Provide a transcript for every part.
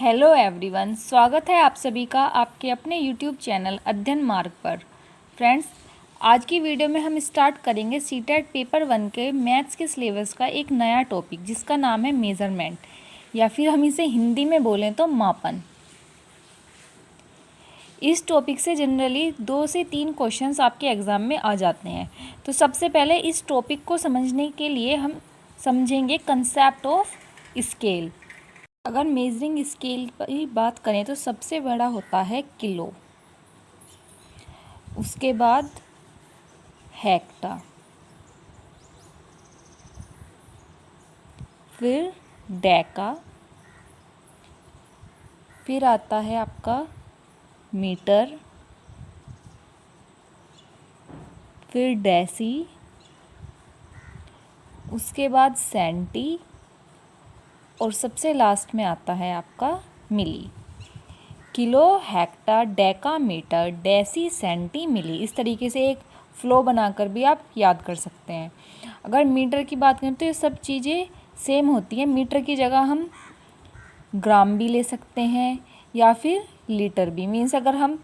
Hello everyone, स्वागत है आप सभी का आपके अपने यूट्यूब चैनल अध्ययन मार्ग पर। फ्रेंड्स, आज की वीडियो में हम स्टार्ट करेंगे सीटेट पेपर 1 के मैथ्स के सिलेबस का एक नया टॉपिक जिसका नाम है मेज़रमेंट, या फिर हम इसे हिंदी में बोलें तो मापन। इस टॉपिक से जनरली 2 से 3 क्वेश्चंस आपके एग्ज़ाम में आ जाते हैं। तो सबसे पहले इस टॉपिक को समझने के लिए हम समझेंगे कंसेप्ट ऑफ स्केल। अगर मेजरिंग स्केल की बात करें तो सबसे बड़ा होता है किलो, उसके बाद हेक्टा, फिर डेका, फिर आता है आपका मीटर, फिर डेसी, उसके बाद सेंटी और सबसे लास्ट में आता है आपका milli. Kilo, hecto, deca, metre, deci, centi, milli, इस तरीके से एक फ़्लो बनाकर भी आप याद कर सकते हैं। अगर मीटर की बात करें तो ये सब चीज़ें सेम होती हैं। मीटर की जगह हम ग्राम भी ले सकते हैं या फिर लीटर भी। मीन्स अगर हम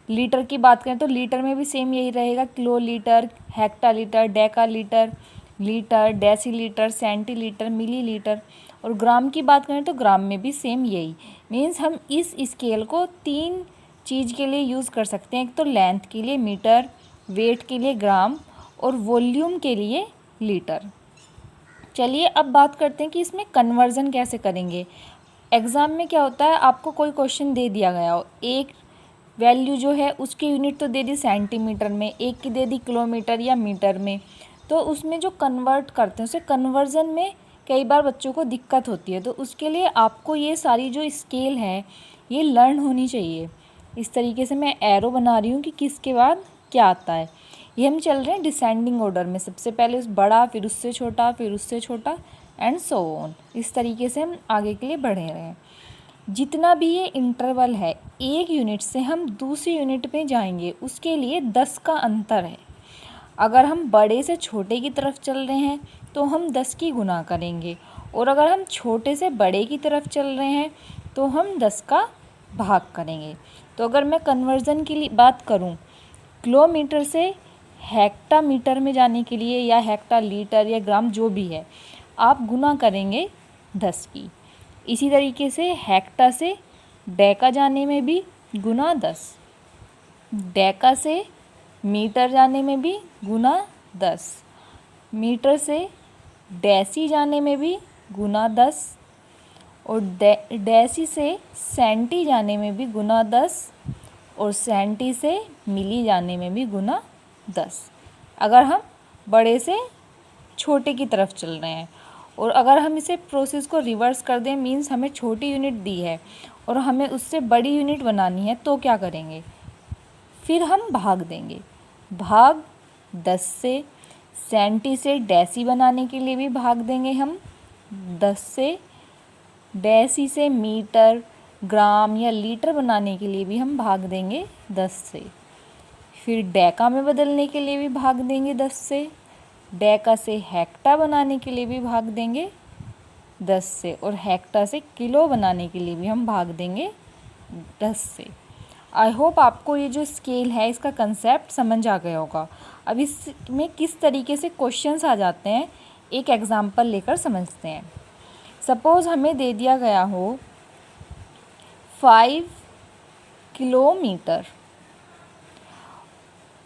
लीटर की बात करें तो लीटर में भी सेम यही रहेगा, kilo litre, hecto litre, deca litre, litre, deci litre, centi litre, milli litre. और ग्राम की बात करें तो ग्राम में भी सेम यही। मीन्स हम इस स्केल को 3 चीज़ के लिए यूज़ कर सकते हैं। एक तो लेंथ के लिए मीटर, वेट के लिए ग्राम और वॉल्यूम के लिए लीटर। चलिए अब बात करते हैं कि इसमें कन्वर्ज़न कैसे करेंगे। एग्ज़ाम में क्या होता है, आपको कोई क्वेश्चन दे दिया गया हो, एक वैल्यू जो है उसकी यूनिट तो दे दी सेंटीमीटर में, एक की दे दी किलोमीटर या मीटर में, तो उसमें जो कन्वर्ट करते हैं उसे कन्वर्ज़न में कई बार बच्चों को दिक्कत होती है। तो उसके लिए आपको ये सारी जो स्केल है ये लर्न होनी चाहिए। इस तरीके से मैं एरो बना रही हूँ कि किसके बाद क्या आता है। ये हम चल रहे हैं डिसेंडिंग ऑर्डर में, सबसे पहले उस बड़ा, फिर उससे छोटा, फिर उससे छोटा एंड सो ऑन। इस तरीके से हम आगे के लिए बढ़े रहे हैं। जितना भी ये इंटरवल है, एक यूनिट से हम दूसरी यूनिट में जाएंगे उसके लिए 10 का अंतर है। अगर हम बड़े से छोटे की तरफ चल रहे हैं तो हम 10 की गुना करेंगे, और अगर हम छोटे से बड़े की तरफ चल रहे हैं तो हम 10 का भाग करेंगे। तो अगर मैं कन्वर्ज़न की बात करूं, किलोमीटर से हेक्टा मीटर में जाने के लिए या हेक्टा लीटर या ग्राम जो भी है, आप गुना करेंगे 10 की। इसी तरीके से हेक्टा से डेका जाने में भी गुना 10, डेका से मीटर जाने में भी गुना 10, मीटर से डेसी जाने में भी गुना 10, और डेसी से सेंटी जाने में भी गुना 10, और सेंटी से मिली जाने में भी गुना 10। अगर हम बड़े से छोटे की तरफ चल रहे हैं, और अगर हम इसे प्रोसेस को रिवर्स कर दें, मीन्स हमें छोटी यूनिट दी है और हमें उससे बड़ी यूनिट बनानी है, तो क्या करेंगे, फिर हम भाग देंगे। भाग 10 से, सेंटी से डेसी बनाने के लिए भी भाग देंगे हम 10 से, डेसी से मीटर, ग्राम या लीटर बनाने के लिए भी हम भाग देंगे 10 से, फिर डेका में बदलने के लिए भी भाग देंगे 10 से, डेका से हेक्टा बनाने के लिए भी भाग देंगे 10 से, और हेक्टा से किलो बनाने के लिए भी हम भाग देंगे 10 से। आई होप आपको ये जो स्केल है इसका कंसेप्ट समझ आ गया होगा। अब इसमें किस तरीके से क्वेश्चंस आ जाते हैं, एक एग्जांपल लेकर समझते हैं। सपोज़ हमें दे दिया गया हो 5 किलोमीटर,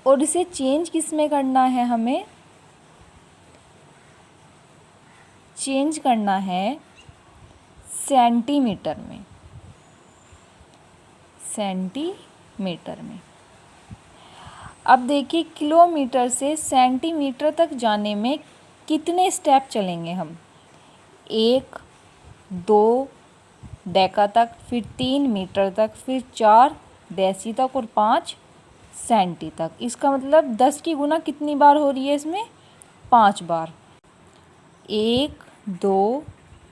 और इसे चेंज किस में करना है, हमें चेंज करना है सेंटीमीटर में, सेंटीमीटर में। अब देखिए, किलोमीटर से सेंटीमीटर तक जाने में कितने स्टेप चलेंगे हम, 1, 2 डेका तक, फिर 3 मीटर तक, फिर 4 डेसी तक और 5 सेंटी तक। इसका मतलब 10 की गुना कितनी बार हो रही है इसमें, 5 बार। 1, 2,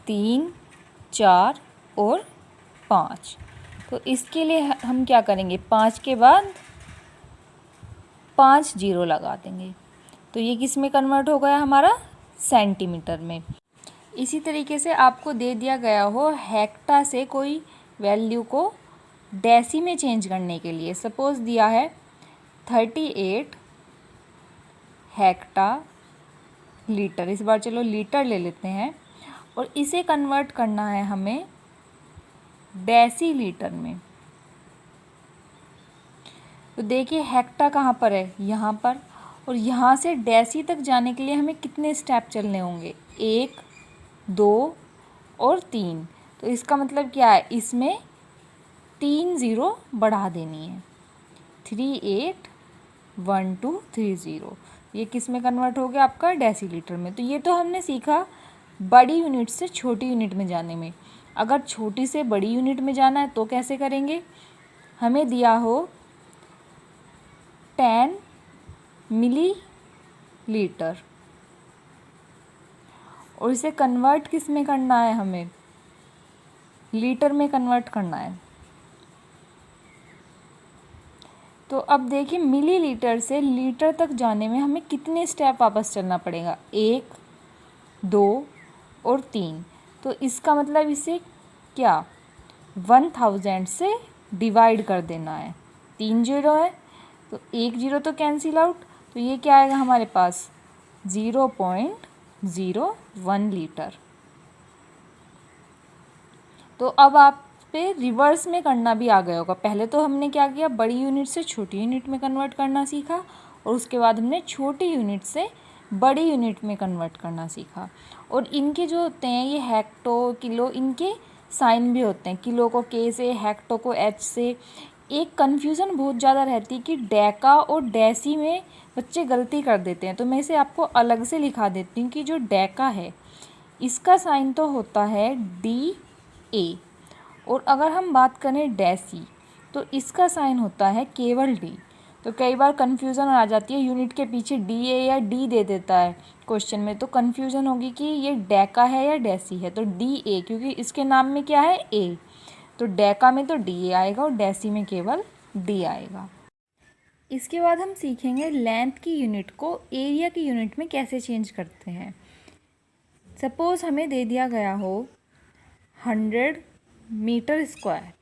3, 4 और 5। तो इसके लिए हम क्या करेंगे, 5 के बाद 5 जीरो लगा देंगे, तो ये किस में कन्वर्ट हो गया हमारा, सेंटीमीटर में। इसी तरीके से आपको दे दिया गया हो हेक्टा से कोई वैल्यू को डेसी में चेंज करने के लिए। सपोज़ दिया है 38 हेक्टा लीटर, इस बार चलो लीटर ले लेते हैं, और इसे कन्वर्ट करना है हमें डेसी लीटर में। तो देखिए हेक्टा कहाँ पर है, यहाँ पर, और यहाँ से डेसी तक जाने के लिए हमें कितने स्टेप चलने होंगे, 1, 2 और 3। तो इसका मतलब क्या है, इसमें 3 ज़ीरो बढ़ा देनी है, 381230। ये किस में कन्वर्ट हो गया आपका, डेसीलीटर में। तो ये तो हमने सीखा बड़ी यूनिट से छोटी यूनिट में जाने में। अगर छोटी से बड़ी यूनिट में जाना है तो कैसे करेंगे, हमें दिया हो 10 मिलीलीटर, और इसे कन्वर्ट किस में करना है, हमें लीटर में कन्वर्ट करना है। तो अब देखिए मिलीलीटर से लीटर तक जाने में हमें कितने स्टेप वापस चलना पड़ेगा, 1, 2 और 3। तो इसका मतलब इसे क्या 1000 से डिवाइड कर देना है, 3 जीरो है तो 1 जीरो तो कैंसिल आउट, तो ये क्या आएगा हमारे पास 0.01 लीटर। तो अब आप पे रिवर्स में करना भी आ गया होगा। पहले तो हमने क्या किया, बड़ी यूनिट से छोटी यूनिट में कन्वर्ट करना सीखा, और उसके बाद हमने छोटी यूनिट से बड़ी यूनिट में कन्वर्ट करना सीखा। और इनके जो होते हैं ये हेक्टो, किलो, इनके साइन भी होते हैं, किलो को के से, हेक्टो को एच से। एक कन्फ्यूज़न बहुत ज़्यादा रहती है कि डेका और डेसी में बच्चे गलती कर देते हैं, तो मैं इसे आपको अलग से लिखा देती हूँ कि जो डेका है इसका साइन तो होता है DA, और अगर हम बात करें डेसी तो इसका साइन होता है केवल D। तो कई बार कन्फ्यूज़न आ जाती है, यूनिट के पीछे DA या D दे देता है क्वेश्चन में, तो कन्फ्यूज़न होगी कि ये डेका है या डेसी है। तो DA, क्योंकि इसके नाम में क्या है A, तो डेका में तो DA आएगा और डेसी में केवल D आएगा। इसके बाद हम सीखेंगे लेंथ की यूनिट को एरिया की यूनिट में कैसे चेंज करते हैं। सपोज़ हमें दे दिया गया हो 100 मीटर स्क्वायर,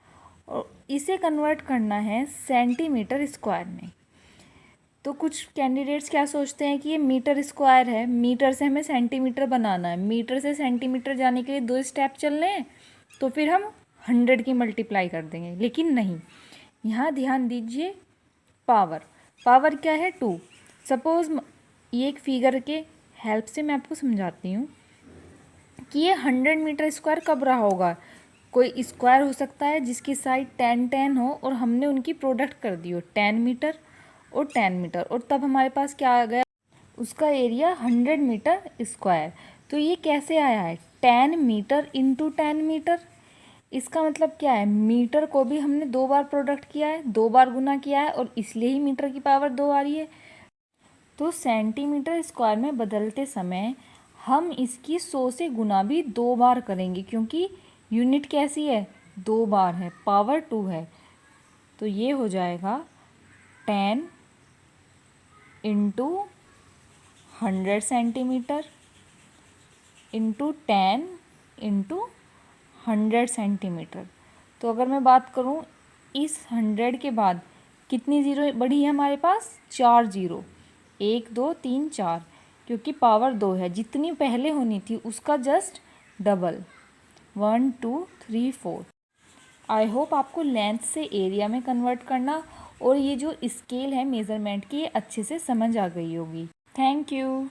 और इसे कन्वर्ट करना है सेंटीमीटर स्क्वायर में। तो कुछ कैंडिडेट्स क्या सोचते हैं कि ये मीटर स्क्वायर है, मीटर से हमें सेंटीमीटर बनाना है, मीटर से सेंटीमीटर जाने के लिए 2 स्टेप चलने हैं, तो फिर हम 100 की मल्टीप्लाई कर देंगे। लेकिन नहीं, यहाँ ध्यान दीजिए, पावर क्या है 2। सपोज़ ये एक फिगर के हेल्प से मैं आपको समझाती हूँ कि ये 100 मीटर स्क्वायर कब रहा होगा। कोई स्क्वायर हो सकता है जिसकी साइड 10 हो, और हमने उनकी प्रोडक्ट कर दी हो 10 मीटर और 10 मीटर, और तब हमारे पास क्या आ गया, उसका एरिया 100 मीटर स्क्वायर। तो ये कैसे आया है, 10 मीटर इंटू 10 मीटर। इसका मतलब क्या है, मीटर को भी हमने 2 बार प्रोडक्ट किया है, 2 बार गुना किया है, और इसलिए ही मीटर की पावर 2 आ रही है। तो सेंटीमीटर स्क्वायर में बदलते समय हम इसकी 100 से गुना भी 2 बार करेंगे, क्योंकि यूनिट कैसी है, 2 बार है, पावर 2 है। तो ये हो जाएगा 10 into 100 centimetre into 10 into 100 centimetre. तो अगर मैं बात करूँ इस 100 के बाद कितनी ज़ीरो बढ़ी है हमारे पास, 4 ज़ीरो, 1 2 3 4, क्योंकि पावर 2 है, जितनी पहले होनी थी उसका जस्ट डबल, 1 2 3 4। आई होप आपको लेंथ से एरिया में कन्वर्ट करना और ये जो स्केल है मेज़रमेंट की, ये अच्छे से समझ आ गई होगी। Thank you.